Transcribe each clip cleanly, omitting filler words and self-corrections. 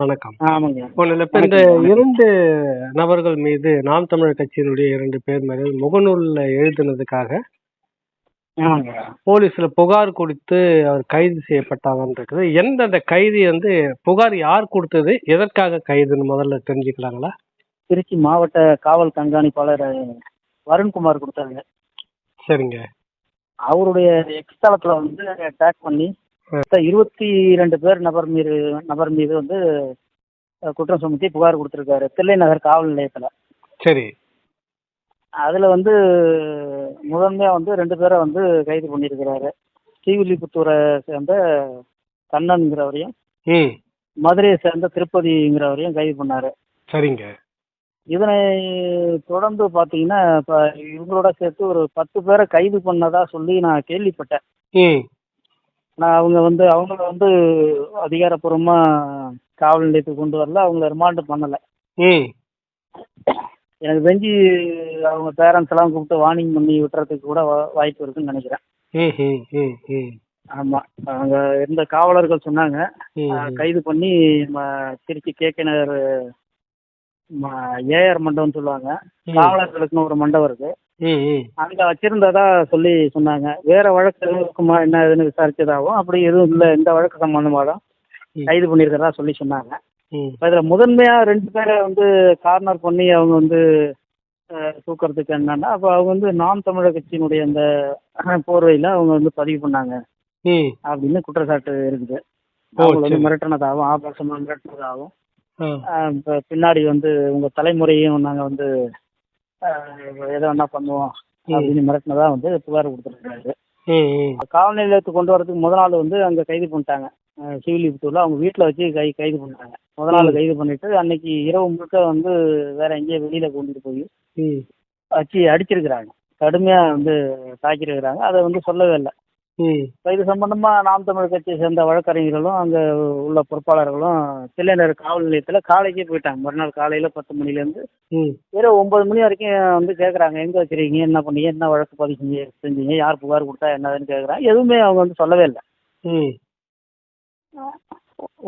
வணக்கம். ஆமாங்க. இப்ப இந்த வணக்கம். 2 நபர்கள் மீது நாம் தமிழர் கட்சியினுடைய 2 பேர் மேல முகநூல்ல எழுதினதுக்காக ஆமாங்க. போலீஸ்ல புகார் கொடுத்து அவர் கைது செய்யப்பட்டாங்கன்றது. அந்த கைதி புகார் யார் கொடுத்தது? எதற்காக கைதுன்னு முதல்ல தெரிஞ்சுக்கலாங்களா? திருச்சி மாவட்ட காவல் கண்காணிப்பாளர் வருண்குமார் குடுத்தாருங்க. சரிங்க. அவருடைய எக்ஸ் தளத்துல டேக் பண்ணி 22 பேர் நபர் மீது குற்றம் சுமத்தி புகார் கொடுத்திருக்காரு தில்லை நகர் காவல் நிலையத்துல. சரி. அதுல முதன்மையா 2 பேரை கைது பண்ணியிருக்கிறாரு. ஸ்ரீவில்லிபுத்தூரை சேர்ந்த கண்ணன்ங்கிறவரையும் மதுரையை சேர்ந்த திருப்பதிங்கிறவரையும் கைது பண்ணாரு. சரிங்க. இதனை தொடர்ந்து பாத்தீங்கன்னா இப்ப இவங்களோட சேர்த்து ஒரு 10 பேரை கைது பண்ணதா சொல்லி நான் கேள்விப்பட்டேன். நான் அவங்கள அதிகாரப்பூர்வமா காவல் நிலையத்துக்கு கொண்டு வரல, அவங்கள ரிமாண்ட் பண்ணல. எனக்கு தெரிஞ்சு அவங்க பேரண்ட்ஸ் எல்லாம் கூப்பிட்டு வார்னிங் பண்ணி விட்டுறதுக்கு கூட வாய்ப்பு இருக்குன்னு நினைக்கிறேன். ஆமா, அங்க இருந்த காவலர்கள் சொன்னாங்க, கைது பண்ணி திருச்சி கேகே நகர் ஏஆர் மண்டபம்னு சொல்லுவாங்க, காவலர்களுக்குன்னு ஒரு மண்டபம் இருக்கு, அங்க வச்சிருந்ததா சொல்லி சொன்னாங்க. வேற வழக்கு எதுவும் இருக்குமா என்ன ஏதுன்னு விசாரிச்சதாகவும் அப்படி எதுவும் இல்லை, இந்த வழக்கு சம்பந்தமா தான் கைது பண்ணியிருக்கிறதா சொல்லி சொன்னாங்க. இதுல முதன்மையா 2 பேரை கார்னர் பண்ணி அவங்க தூக்கிறதுக்கு என்னன்னா, அப்ப அவங்க நாம் தமிழர் கட்சியினுடைய அந்த போர்வையில அவங்க பதிவு பண்ணாங்க அப்படின்னு குற்றச்சாட்டு இருக்குது. அவங்க மிரட்டினதாகவும் ஆபாசமா மிரட்டினதாகவும் பின்னாடி உங்க தலைமுறையும் நாங்க எதை வேணா பண்ணுவோம் அப்படின்னு மிரட்டினதா புகார் கொடுத்துருக்காரு. காவல் நிலையத்துக்கு கொண்டு வரதுக்கு முத நாள் அங்க கைது பண்ணிட்டாங்க. ஸ்ரீவில்லிபுத்தூர்ல அவங்க வீட்டுல வச்சு கைது பண்ணாங்க. முத நாள் கைது பண்ணிட்டு அன்னைக்கு இரவு முழுக்க வேற எங்கேயோ வெளியில கொண்டுட்டு போய் வச்சு அடிச்சிருக்கிறாங்க, கடுமையா தாக்கிருக்கிறாங்க. அதை சொல்லவே இல்லை. இது சம்பந்தமா நாம் தமிழர் கட்சியை சேர்ந்த வழக்கறிஞர்களும் அங்க உள்ள பொறுப்பாளர்களும் தில்லைநகர் காவல் நிலையத்துல காலைக்கே போயிட்டாங்க. மறுநாள் காலையில 10 மணிலேருந்து இரவு 9 மணி வரைக்கும் கேட்குறாங்க, எங்க வச்சிருக்கீங்க, என்ன பண்ணீங்க, என்ன வழக்கு பதிவு செஞ்சீங்க, யார் புகார் கொடுத்தா என்னதுன்னு கேட்குறாங்க. எதுவுமே அவங்க சொல்லவே இல்லை.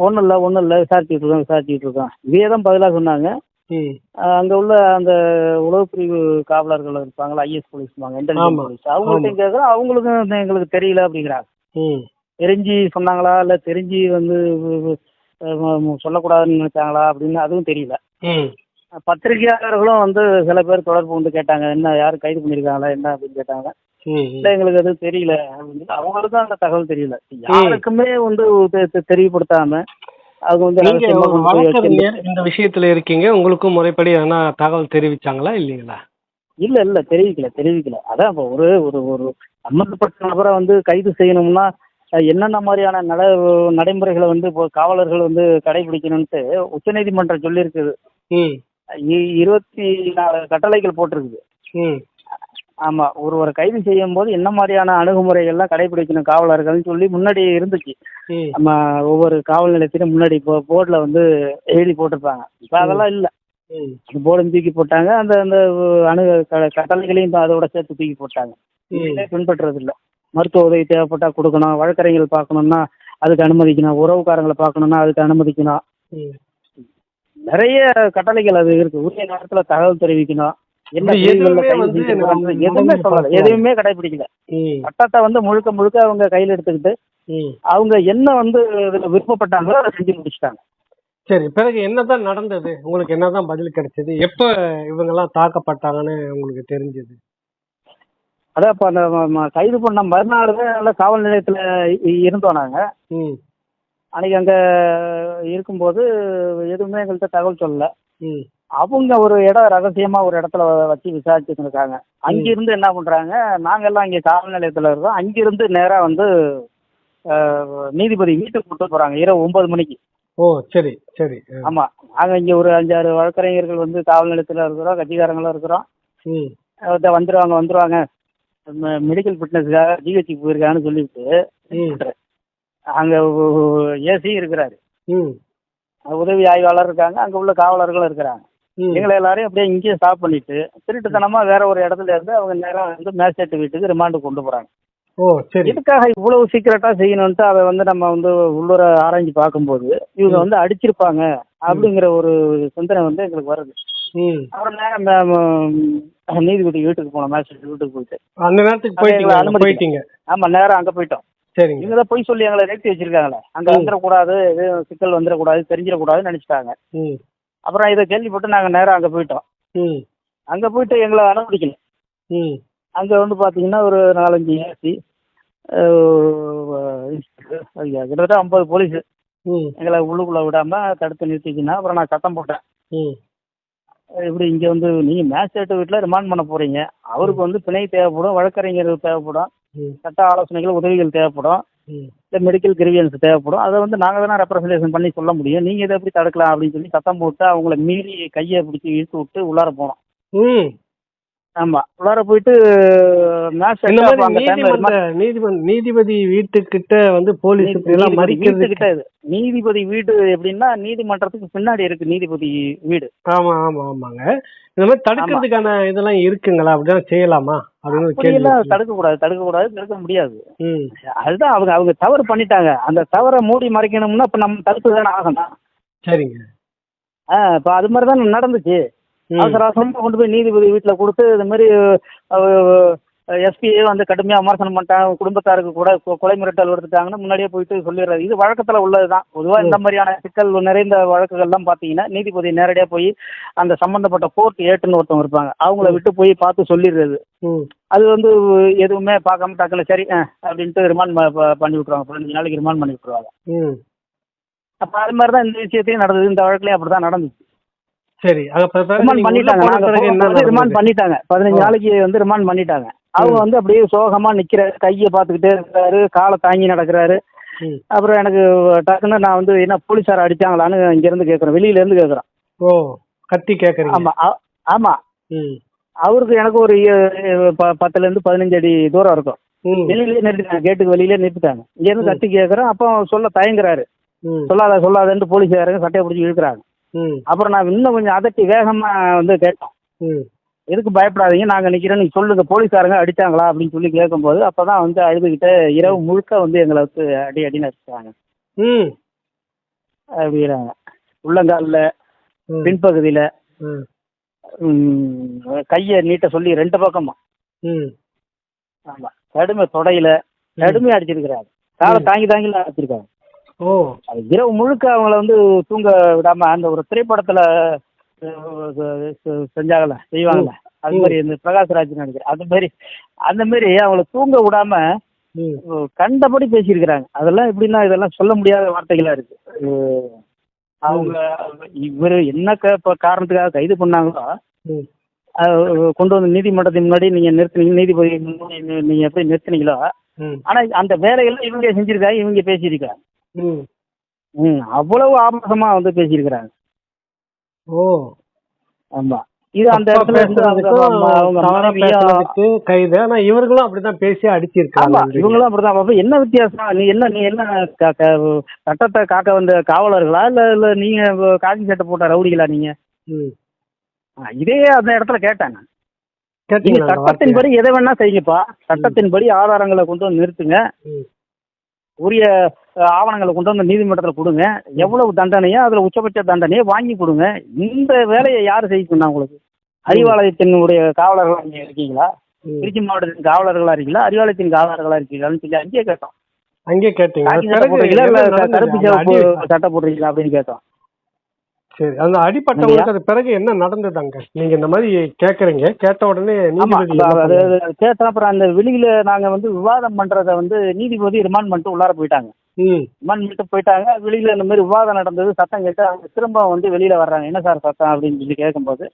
ஒன்றும் இல்லை விசாரிச்சுட்டு இருக்கோம் இதே தான் பதிலாக சொன்னாங்க. அங்க உள்ள அந்த உளவு பிரிவு காவலர்கள் இருப்பாங்களா, ஐஎஸ் போலீஸ், இன்டெலிஜென்ஸ் போலீஸ், அவங்கள்ட்ட கேட்குறோம், அவங்களுக்கும் எங்களுக்கு தெரியல அப்படிங்கிறாங்க. தெரிஞ்சு சொன்னாங்களா இல்ல தெரிஞ்சு சொல்லக்கூடாதுன்னு நினைச்சாங்களா அப்படின்னு அதுவும் தெரியல. பத்திரிகையாளர்களும் சில பேர் தொடர்பு கேட்டாங்க, என்ன யாரும் கைது பண்ணியிருக்காங்களா என்ன அப்படின்னு கேட்டாங்க. இல்ல எங்களுக்கு எதுவும் தெரியல அப்படின்னு அவங்களுக்கும் அந்த தகவல் தெரியல. யாருக்குமே தெரியப்படுத்தாம அவங்க இந்த விஷயத்துல இருக்கீங்க, உங்களுக்கும் முறைப்படி தகவல் தெரிவிச்சாங்களா இல்லைங்களா? இல்ல தெரிவிக்கல. அதான் இப்போ ஒரு ஒரு சம்பந்தப்பட்ட நபரை கைது செய்யணும்னா என்னென்ன மாதிரியான நடைமுறைகளை இப்போ காவலர்கள் கடைபிடிக்கணும்ட்டு உச்சநீதிமன்றம் சொல்லியிருக்குது. 24 கட்டளைகள் போட்டிருக்குது. ஆமா, ஒருவரை கைது செய்யும் போது என்ன மாதிரியான அணுகுமுறைகள்லாம் கடைபிடிக்கணும் காவலர்கள்னு சொல்லி முன்னாடி இருந்துச்சு. நம்ம ஒவ்வொரு காவல் நிலையத்திலும் முன்னாடி போர்டுல எழுதி போட்டிருப்பாங்க. இப்ப அதெல்லாம் இல்ல, போர்டும் தூக்கி போட்டாங்க. அந்த அந்த கட்டளைகளையும் அதோட சேர்த்து தூக்கி போட்டாங்க. பின்பற்றுறது இல்லை. மருத்துவ உதவி தேவைப்பட்டா கொடுக்கணும், வழக்கறிஞர்கள் பார்க்கணும்னா அதுக்கு அனுமதிக்கணும், உறவுக்காரங்களை பார்க்கணும்னா அதுக்கு அனுமதிக்கணும். நிறைய கட்டளைகள் அது இருக்கு. உரிய நேரத்துல தகவல் தெரிவிக்கணும். எதுவுமே சொல்லல, எதுவுமே கடைபிடிக்கல. சட்டத்தை முழுக்க அவங்க கையில எடுத்துக்கிட்டு அவங்க என்ன விருப்பப்பட்டாங்களோ அதை செஞ்சு முடிச்சுட்டாங்க. சரி, பிறகு என்னதான் நடந்தது? உங்களுக்கு என்னதான் பதில் கிடைச்சது? எப்ப இவங்க எல்லாம் தாக்கப்பட்டாங்கன்னு உங்களுக்கு தெரிஞ்சது? அதான் இப்ப அந்த கைது பண்ண மறுநாள் காவல் நிலையத்துல இருந்தோம் நாங்க. அன்னைக்கு அங்க இருக்கும்போது எதுவுமே எங்கள்கிட்ட தகவல் சொல்லல. அவங்க ஒரு ரகசியமா ஒரு இடத்துல வச்சு விசாரிச்சுட்டு இருக்காங்க. அங்கிருந்து என்ன பண்றாங்க, நாங்க எல்லாம் இங்க காவல் நிலையத்துல இருக்கோம், அங்கிருந்து நேரா நீதிபதி வீட்டுக்கு கூட்டு போறாங்க இரவு 9 மணிக்கு. ஓ சரி சரி. ஆமா, நாங்க இங்க ஒரு 5-6 வழக்கறிஞர்கள் காவல் நிலையத்துல இருக்கிறோம், கட்சிக்காரங்களும் இருக்கிறோம். வந்துருவாங்க மெடிக்கல் ஃபிட்னஸ்க்காக ஜிஹெச்சுக்கு போயிருக்காங்கன்னு சொல்லிட்டு அங்க ஏசி இருக்கிறாரு, உதவி ஆய்வாளர் இருக்காங்க, அங்க உள்ள காவலர்களும் இருக்கிறாங்க. எங்களை எல்லாரையும் அப்படியே இங்கேயே ஸ்டாப் பண்ணிட்டு திருட்டுத்தனமா வேற ஒரு இடத்துல இருந்து அவங்க நேரம் மேஜிஸ்ட்ரேட் வீட்டுக்கு ரிமாண்டு கொண்டு போறாங்க. ஓ சரி. இதுக்காக இவ்வளவு சீக்கிரட்டா செய்யணும்ட்டு அதை வந்து நம்ம வந்து உள்ளூர ஆராய்ஞ்சு பார்க்கும்போது இவங்க வந்து அடிச்சிருப்பாங்க அப்படிங்கிற ஒரு சிந்தனை வந்து எங்களுக்கு வருது. அப்புறம் நேரம் நீதிபதி வீட்டுக்கு போனோம், மேஜிஸ்ட்ரேட் வீட்டுக்கு போயிட்டு அந்த நேரத்துக்கு போயிட்டீங்க. ஆமா, நேரம் அங்க போயிட்டோம். சரி. இவங்க தான் போய் சொல்லி எங்களை நிறுத்தி வச்சிருக்காங்களே, அங்க வந்துடக்கூடாது, எதுவும் சிக்கல் வந்துடக்கூடாது, தெரிஞ்சிடக்கூடாதுன்னு நினைச்சிட்டாங்க. அப்புறம் இதை கேள்விப்பட்டு நாங்க நேரம் அங்க போயிட்டோம். அங்க போயிட்டு எங்களை அனுமதிக்கல. அங்க வந்து பாத்தீங்கன்னா ஒரு 4-5 ஏசி, கிட்டத்தட்ட 50 போலீஸ் எங்களை உள்ளுக்குள்ள விடாம தடுத்து நிறுத்திக்கினா. அப்புறம் நான் சத்தம் போட்டேன், இப்படி இங்க வந்து நீங்க மேஜிஸ்ட்ரேட் வீட்டுல ரிமாண்ட் பண்ண போறீங்க, அவருக்கு வந்து பிணை தேவைப்படும், வழக்கறிஞர் தேவைப்படும், சட்ட ஆலோசனைகள் உதவிகள் தேவைப்படும், இல்லை மெடிக்கல் கிரிவியன்ஸ் தேவைப்படும். அதை வந்து நாங்கள் தானே ரெப்ரசன்டேஷன் பண்ணி சொல்ல முடியும், நீங்கள் இதை எப்படி தடுக்கலாம் அப்படின்னு சொல்லி சத்தம் போட்டு அவங்கள மீறி கையை பிடிச்சி இழுத்து விட்டு உள்ளார போனோம். ஆமாம், உள்ளார போயிட்டு நீதிபதி வீட்டுக்கிட்ட வந்து போலீஸ் வீட்டுக்கிட்ட, நீதிபதி வீடு எப்படின்னா நீதிமன்றத்துக்கு பின்னாடி இருக்கு நீதிபதி வீடு. ஆமா ஆமா ஆமாங்க. இந்த மாதிரி தடுக்கிறதுக்கான இதெல்லாம் இருக்குங்களா? அப்படிதான் செய்யலாமா அப்படின்னு தடுக்க முடியாது. அதுதான் அவங்க தவறு பண்ணிட்டாங்க. அந்த தவறை மூடி மறைக்கணும்னா இப்ப நம்ம தடுப்பு தானே ஆகணும். சரிங்க. இப்ப அது மாதிரிதான் நடந்துச்சு. அவசர அவசரமா கொண்டு போய் நீதிபதி வீட்டுல கொடுத்து இது மாதிரி எஸ்பியே வந்து கடுமையா விமர்சனம் பண்ணிட்டாங்க, குடும்பத்தாருக்கு கூட கொலை மிரட்டல் எடுத்துட்டாங்கன்னு முன்னாடியே போயிட்டு சொல்லிடுறது. இது வழக்கத்துல உள்ளதுதான். பொதுவா இந்த மாதிரியான சிக்கல் நிறைந்த வழக்குகள்லாம் பாத்தீங்கன்னா நீதிபதி நேரடியா போய் அந்த சம்பந்தப்பட்ட கோர்ட் ஏட்டுன்னு ஒருத்தவங்க இருப்பாங்க, அவங்கள விட்டு போய் பார்த்து சொல்லிடுறது. அது வந்து எதுவுமே பார்க்காம டக்குல சரி அப்படின்ட்டு ரிமாண்ட் பண்ணி விட்டுருவாங்க, 15 நாளைக்கு ரிமாண்ட் பண்ணி விட்டுருவாங்க. அப்ப அது மாதிரிதான் இந்த விஷயத்தையும் நடந்தது. இந்த வழக்குலயும் அப்படிதான் நடந்துச்சு. சரி, ரிமாண்ட் பண்ணிட்டாங்க 15 நாளைக்கு வந்து ரிமாண்ட் பண்ணிட்டாங்க. அவங்க வந்து அப்படியே சோகமா நிக்கிறாரு, கையை பார்த்துக்கிட்டே இருக்கிறாரு, காலை தாங்கி நடக்கிறாரு. அப்புறம் எனக்கு டக்குன்னு நான் வந்து என்ன போலீஸார அடிச்சாங்களான்னு இங்க இருந்து கேட்கறேன், வெளியில இருந்து கேட்கறேன். ஓ, கத்தி கேட்கறீங்க? ஆமா ஆமா. அவருக்கு எனக்கு ஒரு 10 to 15 அடி தூரம் இருக்கும். வெளியிலேயே நிறுத்திட்டாங்க, கேட்டுக்கு வெளியிலே நிறுத்திட்டாங்க. இங்க இருந்து கத்தி கேட்கறேன். அப்போ சொல்ல தயங்குறாரு, சொல்லாதன்ட்டு போலீஸாருங்க சட்டையை பிடிச்சி இழுக்கிறாங்க. அப்புறம் நான் இன்னும் கொஞ்சம் அதட்டி வேகமா வந்து கேட்டோம், எதுக்கு பயப்படாதீங்க, நாங்க நிக்கிறோம், நீங்க சொல்லுங்க போலீஸாருங்க அடிச்சாங்களா அப்படின்னு சொல்லி கேட்கும்போது அப்பதான் வந்து அழுதுகிட்ட இரவு முழுக்க வந்து எங்களை வந்து அடின்னு அடிச்சாங்க. அப்படிங்கிறாங்க. உள்ளங்காலில், பின்பகுதியில, கையை நீட்ட சொல்லி 2 பக்கமா. ஆமா, கடுமை தொடையில கடுமையா அடிச்சிருக்கிறாங்க. காலை தாங்கி தாங்கி அடிச்சிருக்காங்க. அது இரவு முழுக்க அவங்கள வந்து தூங்க விடாம, அந்த ஒரு திரைப்படத்துல செஞ்சாங்கல்ல, செய்வாங்கல்ல, அது மாதிரி இந்த பிரகாஷ்ராஜ் நினைக்கிறேன், அந்த மாதிரி அவங்கள தூங்க விடாம கண்டபடி பேசியிருக்கிறாங்க. அதெல்லாம் எப்படின்னா இதெல்லாம் சொல்ல முடியாத வார்த்தைகளா இருக்கு. அவங்க இவரு என்ன காரணத்துக்காக கைது பண்ணாங்களோ கொண்டு வந்து நீதிமன்றத்தின் முன்னாடி நீங்க நிறுத்தினீங்க, நீதிபதி நீங்க எப்படி நிறுத்தினீங்களோ, ஆனா அந்த வேலையெல்லாம் இவங்க செஞ்சிருக்காங்க, இவங்க பேசியிருக்காங்க. அவ்வளவு ஆபாசமா வந்து பேசியிருக்கிறாங்க. ஓ ஆமா, இது அந்த இடத்துல கைது. ஆனா இவர்களும் அப்படிதான் பேசி அடிச்சிருக்காங்க. இவங்களும் அப்படிதான். என்ன வித்தியாசம்? நீ என்ன சட்டத்தை காக்க வந்த காவலர்களா இல்ல நீங்க காக்கி சட்டை போட்ட ரவுடிகளா நீங்க? இதே அந்த இடத்துல கேட்டாங்க. நீங்க சட்டத்தின்படி எதை வேணா செய்யுங்கப்பா, சட்டத்தின்படி ஆதாரங்களை கொண்டு வந்து நிறுத்துங்க, உரிய ஆவணங்களை கொண்டு வந்து நீதிமன்றத்தில் கொடுங்க, எவ்வளவு தண்டனையோ அதுல உச்சபட்ச தண்டனையை வாங்கி கொடுங்க. இந்த வேலையை யாரு செய்யணும்னா உங்களுக்கு? அறிவாலயத்தினுடைய காவலர்களா நீங்க இருக்கீங்களா? திருச்சி மாவட்டத்தின் காவலர்களா இருக்கீங்களா? அறிவாலயத்தின் காவலர்களா இருக்கீங்களான்னு சொல்லி அங்கேயே கேட்டோம். அங்கே கேட்டீங்களா? கருப்பு சட்டை போடுறீங்களா அப்படின்னு கேட்டோம். சரி, அந்த அடிப்பட்டவங்களுக்கு அது பிறகு என்ன நடந்ததாங்க? நீங்க இந்த மாதிரி கேக்குறீங்க, கேட்ட உடனே நீதிபதி கேட்டோம். அப்புறம் அந்த வெளியில நாங்க வந்து விவாதம் பண்றத வந்து நீதிபதி ரிமாண்ட் பண்ணிட்டு உள்ளார போயிட்டாங்க. ரிமாண்ட் பண்ணிட்டு போயிட்டாங்க. வெளியில இந்த மாதிரி விவாதம் நடந்தது, சத்தம் கேட்டு அவங்க திரும்ப வந்து வெளியில வர்றாங்க. என்ன சார் சத்தம் அப்படின்னு சொல்லி கேட்கும்போது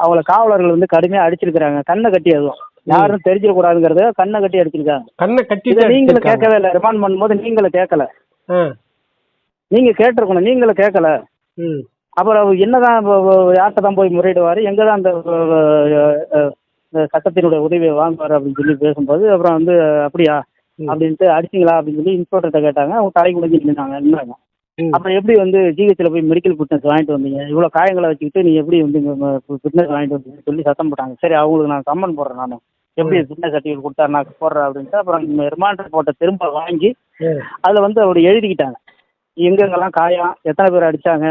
அவங்கள காவலர்கள் வந்து கடுமையா அடிச்சிருக்கிறாங்க. கண்ணை கட்டி, அதுவும் யாரும் தெரிஞ்சிடக்கூடாதுங்கிறத கண்ணை கட்டி அடிச்சிருக்காங்க. கண்ணை கட்டி நீங்களும் கேட்கவே இல்லை. ரிமாண்ட் பண்ணும்போது நீங்களும் கேட்கல, நீங்க கேட்டிருக்கணும், நீங்களும் கேட்கல. அப்புறம் என்னதான் யார்கிட்ட தான் போய் முறையிடுவாரு, எங்கதான் அந்த சட்டத்தினுடைய உதவியை வாங்குவாரு அப்படின்னு சொல்லி பேசும்போது அப்புறம் வந்து அப்படியா அப்படின்ட்டு அடிச்சிங்களா அப்படின்னு சொல்லி இன்ஸ்பெக்டர்கிட்ட கேட்டாங்க. அவங்க தலை குடிஞ்சு நின்னாங்க. அப்புறம் எப்படி வந்து ஜிஹெச்ல போய் மெடிக்கல் ஃபிட்னஸ் வாங்கிட்டு வந்தீங்க, இவ்வளவு காயங்களை வச்சுக்கிட்டு நீ எப்படி வந்து ஃபிட்னஸ் வாங்கிட்டு வந்தீங்கன்னு சொல்லி சத்தம் போட்டாங்க. சரி, அவங்களுக்கு நான் சம்மன் போடுறேன், நான் எப்படி ஃபிட்னஸ் சர்டிஃபிகேட் கொடுத்தாரு நான் போடுறேன் அப்படின்ட்டு அப்புறம் ரிமாண்ட் ரிப்போர்ட்டை திரும்ப வாங்கி அதில் வந்து அவர் எழுதிக்கிட்டாங்க எங்கெங்கெல்லாம் காயம், எத்தனை பேர் அடித்தாங்க,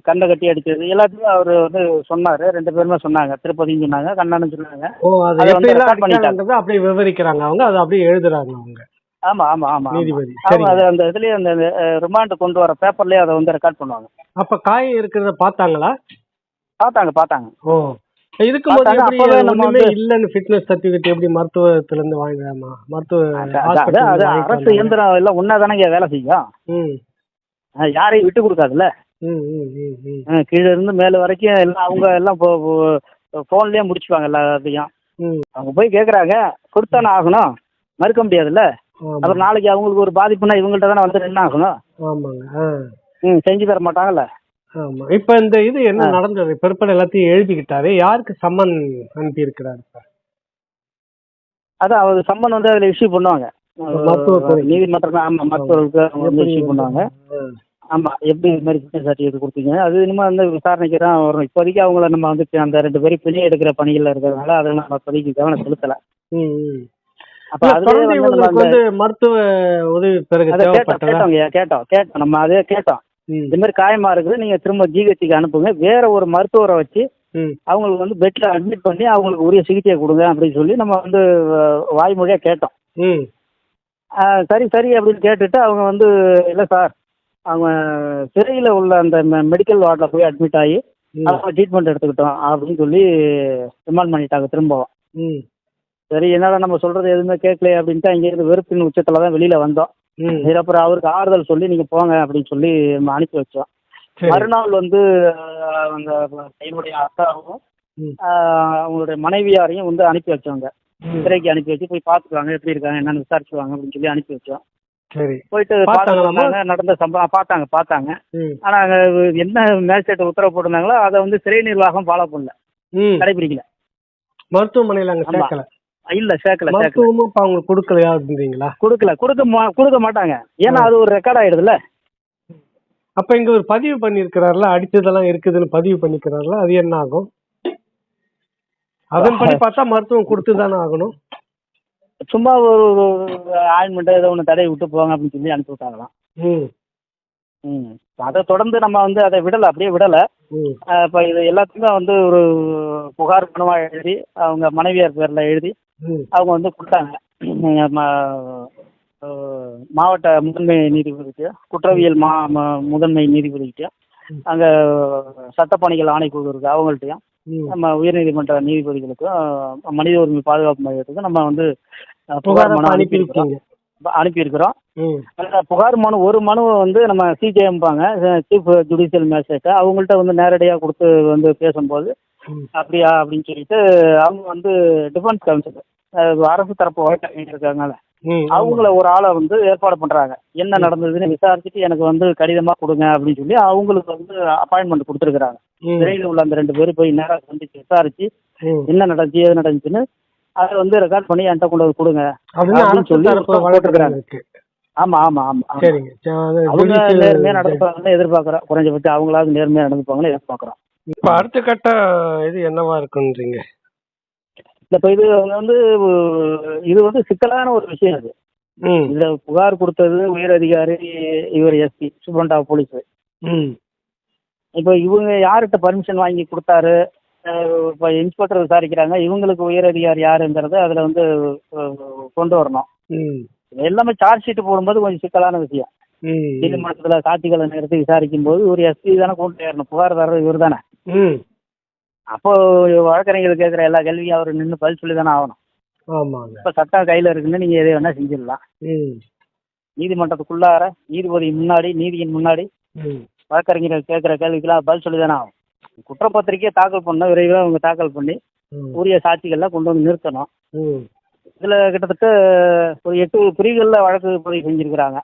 கண்ணை கட்டி அடிச்சது எல்லாத்தையும் அவர் வந்து சொன்னார். 2 பேருமே சொன்னாங்க, திருப்பதியும் சொன்னாங்க, கண்ணான்னு சொன்னாங்க. அதை வந்து ரெக்கார்ட் பண்ணிட்டாங்க, அப்படியே விவரிக்கிறாங்க அவங்க, அதை அப்படியே எழுதுறாங்க அவங்க. ஆமாம் ஆமாம் ஆமாம் நீதிபதி ஆமாம். அது அந்த இதுலேயே அந்த ரிமாண்ட் கொண்டு வர பேப்பர்லேயே அதை வந்து ரெக்கார்ட் பண்ணுவாங்க. அப்ப காயம் இருக்கிறத பார்த்தாங்களா? பார்த்தாங்க. ஓ, இருக்கும்போது அப்பவே நம்ம வந்து இல்லன்னு ஃபிட்னஸ் சர்டிஃபிகேட் எப்படி மருத்துவத்துல இருந்து வாங்குறாமா? அது அரசு இயந்திரம் எல்லாம் ஒன்னாதானங்க வேலை செய்யும், யாரையும் விட்டு கொடுக்காதுல்ல. கீழே இருந்து மேல வரைக்கும் எல்லாம் அவங்க எல்லாம் போன்லயே முடிச்சுப்பாங்க எல்லாத்தையும். அவங்க போய் கேக்குறாங்க, கொடுத்தானே ஆகணும், மறுக்க முடியாதுல்ல. அப்புறம் நாளைக்கு அவங்களுக்கு ஒரு பாதிப்புனா இவங்கள்ட்ட தானே வந்து என்ன ஆகணும், செஞ்சு தர மாட்டாங்கல்ல. ஆமா. இப்ப இந்த இது என்ன நடந்தது? பிற்பட எல்லாத்தையும் எழுதிக்கிட்டாரு, யாருக்கு சம்மன் அனுப்பி இருக்கிறாரு சார்? அதான் அவர் சம்மன் வந்து அதுல இஷ்யூ பண்ணுவாங்க, நீதிமன்றம். ஆமா, மருத்துவர்களுக்கு வந்து இஷ்யூ பண்ணுவாங்க. ஆமா, எப்படி இது மாதிரி ஃபிட்னஸ் சர்டிஃபிகேட் கொடுத்தீங்க, அது இனிமே வந்து விசாரணைக்கு தான் வரும். இப்போதைக்கு அவங்கள நம்ம வந்து அந்த 2 பேரும் பிணை எடுக்கிற பணிகள்ல இருக்கிறதுனால அதை நம்ம இப்போதைக்கு கவனம் செலுத்தல. அப்ப வந்து மருத்துவ உதவி பிறகு கேட்டோம் நம்ம அதே கேட்டோம், இந்த மாதிரி காயமா இருக்குது, நீங்க திரும்ப ஜிஹெச்சுக்கு அனுப்புங்க, வேற ஒரு மருத்துவரை வச்சு அவங்களுக்கு வந்து பெட்ல அட்மிட் பண்ணி அவங்களுக்கு உரிய சிகிச்சையை கொடுங்க அப்படின்னு சொல்லி நம்ம வந்து வாய்மொழியா கேட்டோம். சரி சரி அப்படின்னு கேட்டுட்டு அவங்க வந்து இல்லை சார், அவங்க சிறையில் உள்ள அந்த மெடிக்கல் வார்டில் போய் அட்மிட் ஆகி அவங்க ட்ரீட்மெண்ட் எடுத்துக்கிட்டோம் அப்படின்னு சொல்லி ரிமாண்ட் பண்ணிட்டாங்க திரும்பவும். சரி, என்னடா நம்ம சொல்றது எதுவுமே கேட்கல அப்படின்ட்டு அங்கேருந்து வெறுப்பின் உச்சத்துல தான் வெளியில வந்தோம். அப்புறம் அவருக்கு ஆறுதல் சொல்லி நீங்க போங்க அப்படின்னு சொல்லி நம்ம அனுப்பி வச்சோம். மறுநாள் வந்து அந்த என்னுடைய அக்காவும் அவங்களுடைய மனைவியாரையும் வந்து அனுப்பி வச்சோங்க, சிறைக்கு அனுப்பி வச்சு போய் பார்த்துக்குவாங்க, எப்படி இருக்காங்க என்னன்னு விசாரிச்சுவாங்க அப்படின்னு சொல்லி அனுப்பி வச்சோம். போயிட்டு பார்த்தாங்க, நடந்த சம்பவம் பார்த்தாங்க. ஆனா என்ன மேஜிஸ்ட்ரேட் உத்தரவு போட்டிருந்தாங்களோ அதை வந்து சிறை நிர்வாகம் ஃபாலோ பண்ணல, கடைபிடிக்கல. மருத்துவமனையில அங்க சேர்க்கல, இல்ல சேர்க்கல. அவங்க கொடுக்கலையா அப்படின்றீங்களா? கொடுக்க மாட்டாங்க, ஏன்னா அது ஒரு ரெக்கார்ட் ஆயிடுதுல்ல. அப்ப இங்க ஒரு பதிவு பண்ணிருக்கிறாருல, அடிச்சதெல்லாம் இருக்குதுன்னு பதிவு பண்ணிக்கிறாருல, அது என்ன ஆகும்? அதன்படி பார்த்தா மருத்துவம் கொடுத்துதானே ஆகணும். சும்மா ஒரு ஆயின்மெண்ட் ஏதோ ஒன்று தடவை விட்டு போவாங்க அப்படின்னு சொல்லி அனுப்பி விட்டாங்களாம். அதை தொடர்ந்து நம்ம வந்து அதை விடலை, அப்படியே விடலை. இப்போ இது எல்லாத்துக்குமே வந்து ஒரு புகார் மனுவாக எழுதி அவங்க மனைவியார் பேரில் எழுதி அவங்க வந்து கொடுத்தாங்க மாவட்ட முதன்மை நீதிபதிக்கு, குற்றவியல் முதன்மை நீதிபதிக்கு, அங்கே சட்டப்பணிகள் ஆணைக்குழு இருக்கு அவங்கள்ட்டையும், நம்ம உயர்நீதிமன்ற நீதிபதிகளுக்கும் மனித உரிமை பாதுகாப்பு மையத்துக்கும் நம்ம வந்து புகார் மனு அனுப்பியிருக்கிறோம். புகார் மனு ஒரு மனுவை வந்து நம்ம சிஜேஎம்பாங்க, சீஃப் ஜுடிஷியல் மேஜிஸ்ட்ரேட், அவங்கள்ட்ட வந்து நேரடியாக கொடுத்து வந்து பேசும்போது அப்படியா அப்படின்னு சொல்லிட்டு அவங்க வந்து டிஃபென்ஸ் கவுன்சில் அரசு தரப்பு வழக்கறிஞர் இருக்காங்கல்ல, அவங்கள ஒரு ஆளை வந்து ஏற்பாடு பண்றாங்க. என்ன நடந்ததுன்னு விசாரிச்சுட்டு எனக்கு வந்து கடிதமா கொடுங்க அப்படின்னு சொல்லி அவங்களுக்கு வந்து அப்பாயின்மெண்ட் கொடுத்துருக்காங்க. சிறையில் உள்ள அந்த 2 பேரும் போய் நேராக சந்திச்சு விசாரிச்சு என்ன நடந்துச்சு ஏது நடந்துச்சுன்னு அதை வந்து ரெக்கார்ட் பண்ணி என்கிட்ட கொண்டு வந்து கொடுங்க அப்படின்னு சொல்லி வளர்த்துருக்காங்க. ஆமா ஆமா ஆமா, அவங்க நேர்மையா நடந்துப்பாங்கன்னு எதிர்பார்க்கிறோம், குறைஞ்சபட்சம் அவங்களாவது நேர்மையா நடந்துப்பாங்கன்னு எதிர்பார்க்கிறோம். இப்ப அடுத்த கட்ட இது என்னவா இருக்குன்றீங்க? இப்ப இது வந்து சிக்கலான ஒரு விஷயம். அது இதுல புகார் கொடுத்தது உயர் அதிகாரி, இவர் எஸ்பி சூப்பரண்ட் ஆஃப் போலீஸ். இப்போ இவங்க யார்கிட்ட பர்மிஷன் வாங்கி கொடுத்தாரு, இப்போ இன்ஸ்பெக்டர் விசாரிக்கிறாங்க, இவங்களுக்கு உயர் அதிகாரி யாருங்கிறது அதுல வந்து கொண்டு வரணும். எல்லாமே சார்ஜ் ஷீட் போடும்போது கொஞ்சம் சிக்கலான விஷயம். நீதிமன்றத்துல சாட்சிகளை நிறுத்தி விசாரிக்கும் போது ஒரு எஸ்பி தானே கொண்டு வரணும், புகார்தாரர் இவர் தானே. அப்போ வழக்கறிஞர்கள் கேட்குற எல்லா கேள்வியும் அவர் நின்று பதில் சொல்லி தானே ஆகணும். இப்போ சட்டம் கையில் இருக்குன்னு நீங்கள் எதை வேணால் செஞ்சிடலாம். நீதிமன்றத்துக்குள்ளார நீதிபதி முன்னாடி, நீதியின் முன்னாடி வழக்கறிஞர்கள் கேட்குற கேள்விக்கெல்லாம் பதில் சொல்லி தானே ஆகும். குற்றப்பத்திரிக்கையை தாக்கல் பண்ண விரைவாக அவங்க தாக்கல் பண்ணி உரிய சாட்சிகள்லாம் கொண்டு வந்து நிறுத்தணும். இதில் கிட்டத்தட்ட ஒரு 8 பிரிவுகளில் வழக்கு பதிவு செஞ்சுருக்கிறாங்க.